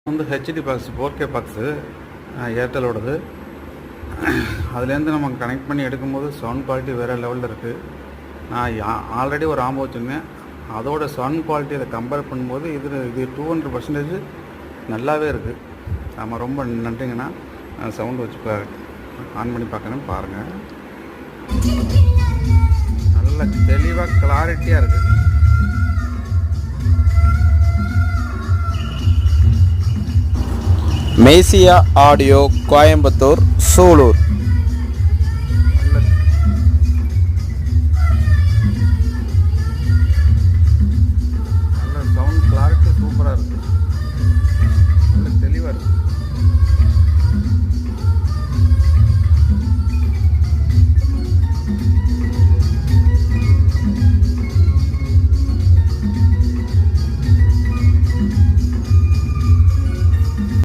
வந்து HD box 4K box ஏர்டெலோடது. அதுலேருந்து நம்ம கனெக்ட் பண்ணி எடுக்கும்போது சவுண்ட் குவாலிட்டி வேறு லெவலில் இருக்குது. நான் ஆல்ரெடி ஒரு ஆம்போ வச்சுருந்தேன். அதோட சவுண்ட் குவாலிட்டி அதை கம்பேர் பண்ணும்போது இது 200% நல்லாவே இருக்குது. ஆமாம், ரொம்ப நன்றிங்கண்ணா. சவுண்டு வச்சு ஆன் பண்ணி பார்க்கணும், பாருங்கள். நல்ல தெளிவாக கிளாரிட்டியாக இருக்குது. மேசியா ஆடியோ, கோயம்புத்தூர், சூலூர்.